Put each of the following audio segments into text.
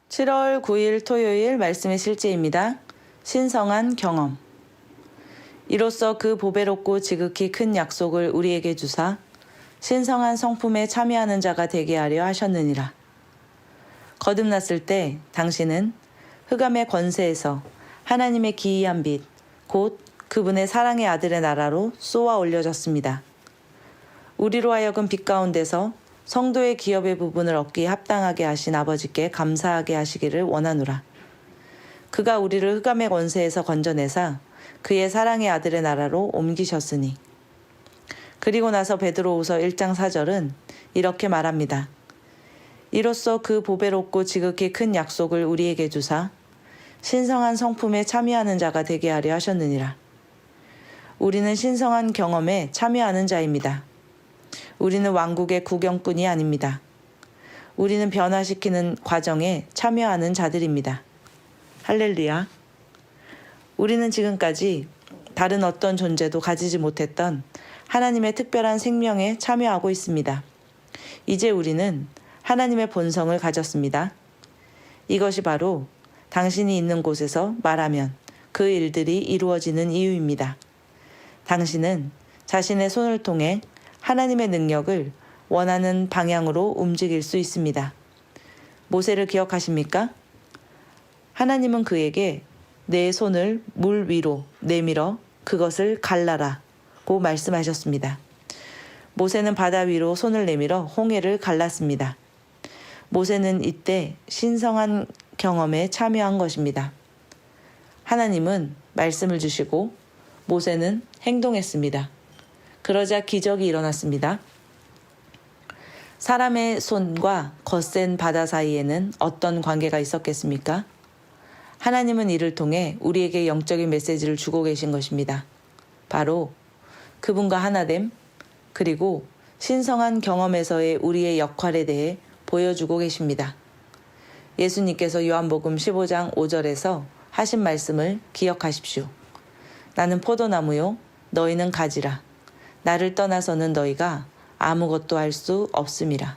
7월 9일 토요일 말씀의 실제입니다. 신성한 경험. 이로써 그 보배롭고 지극히 큰 약속을 우리에게 주사 신성한 성품에 참여하는 자가 되게 하려 하셨느니라. 거듭났을 때 당신은 흑암의 권세에서 하나님의 기이한 빛, 곧 그분의 사랑의 아들의 나라로 쏘아 올려졌습니다. 우리로 하여금 빛 가운데서 성도의 기업의 부분을 얻기에 합당하게 하신 아버지께 감사하게 하시기를 원하노라. 그가 우리를 흑암의 권세에서 건져내사 그의 사랑의 아들의 나라로 옮기셨으니. 그리고 나서 베드로후서 1장 4절은 이렇게 말합니다. 이로써 그 보배롭고 지극히 큰 약속을 우리에게 주사 신성한 성품에 참여하는 자가 되게 하려 하셨느니라. 우리는 신성한 경험에 참여하는 자입니다. 우리는 왕국의 구경꾼이 아닙니다. 우리는 변화시키는 과정에 참여하는 자들입니다. 할렐루야. 우리는 지금까지 다른 어떤 존재도 가지지 못했던 하나님의 특별한 생명에 참여하고 있습니다. 이제 우리는 하나님의 본성을 가졌습니다. 이것이 바로 당신이 있는 곳에서 말하면 그 일들이 이루어지는 이유입니다. 당신은 자신의 손을 통해 하나님의 능력을 원하는 방향으로 움직일 수 있습니다. 모세를 기억하십니까? 하나님은 그에게 내 손을 물 위로 내밀어 그것을 갈라라고 말씀하셨습니다. 모세는 바다 위로 손을 내밀어 홍해를 갈랐습니다. 모세는 이때 신성한 경험에 참여한 것입니다. 하나님은 말씀을 주시고 모세는 행동했습니다. 그러자 기적이 일어났습니다. 사람의 손과 거센 바다 사이에는 어떤 관계가 있었겠습니까? 하나님은 이를 통해 우리에게 영적인 메시지를 주고 계신 것입니다. 바로 그분과 하나됨, 그리고 신성한 경험에서의 우리의 역할에 대해 보여주고 계십니다. 예수님께서 요한복음 15장 5절에서 하신 말씀을 기억하십시오. 나는 포도나무요, 너희는 가지라. 나를 떠나서는 너희가 아무것도 할 수 없음이라.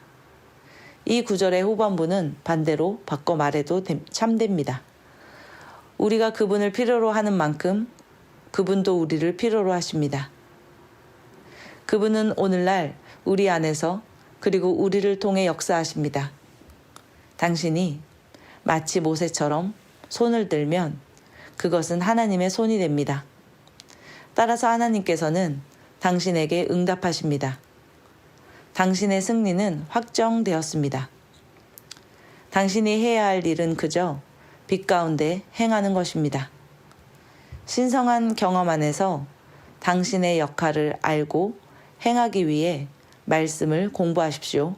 이 구절의 후반부는 반대로 바꿔 말해도 참됩니다. 우리가 그분을 필요로 하는 만큼 그분도 우리를 필요로 하십니다. 그분은 오늘날 우리 안에서 그리고 우리를 통해 역사하십니다. 당신이 마치 모세처럼 손을 들면 그것은 하나님의 손이 됩니다. 따라서 하나님께서는 당신에게 응답하십니다. 당신의 승리는 확정되었습니다. 당신이 해야 할 일은 그저 빛 가운데 행하는 것입니다. 신성한 경험 안에서 당신의 역할을 알고 행하기 위해 말씀을 공부하십시오.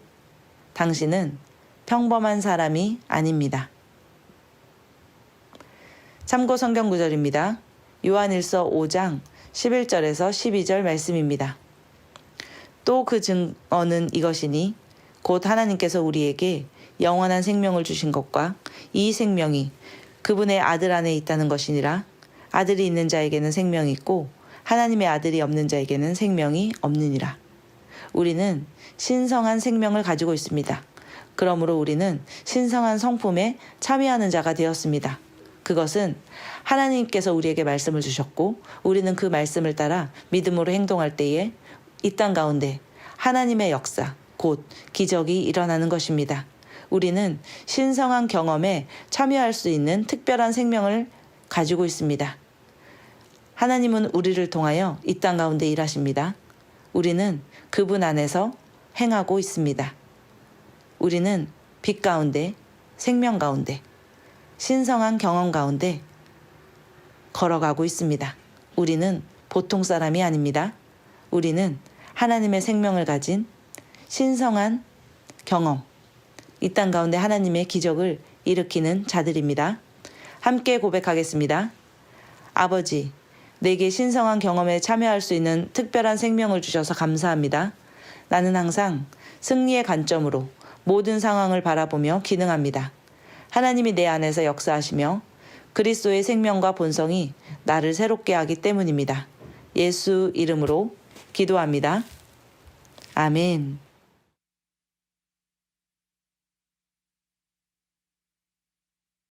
당신은 평범한 사람이 아닙니다. 참고 성경 구절입니다. 요한일서 5장 11절에서 12절 말씀입니다. 또 그 증언은 이것이니 곧 하나님께서 우리에게 영원한 생명을 주신 것과 이 생명이 그분의 아들 안에 있다는 것이니라. 아들이 있는 자에게는 생명이 있고 하나님의 아들이 없는 자에게는 생명이 없느니라. 우리는 신성한 생명을 가지고 있습니다. 그러므로 우리는 신성한 성품에 참여하는 자가 되었습니다. 그것은 하나님께서 우리에게 말씀을 주셨고 우리는 그 말씀을 따라 믿음으로 행동할 때에 이 땅 가운데 하나님의 역사, 곧 기적이 일어나는 것입니다. 우리는 신성한 경험에 참여할 수 있는 특별한 생명을 가지고 있습니다. 하나님은 우리를 통하여 이 땅 가운데 일하십니다. 우리는 그분 안에서 행하고 있습니다. 우리는 빛 가운데, 생명 가운데, 신성한 경험 가운데 걸어가고 있습니다. 우리는 보통 사람이 아닙니다. 우리는 하나님의 생명을 가진 신성한 경험, 이 땅 가운데 하나님의 기적을 일으키는 자들입니다. 함께 고백하겠습니다. 아버지, 내게 신성한 경험에 참여할 수 있는 특별한 생명을 주셔서 감사합니다. 나는 항상 승리의 관점으로 모든 상황을 바라보며 기능합니다. 하나님이 내 안에서 역사하시며 그리스도의 생명과 본성이 나를 새롭게 하기 때문입니다. 예수 이름으로 기도합니다. 아멘.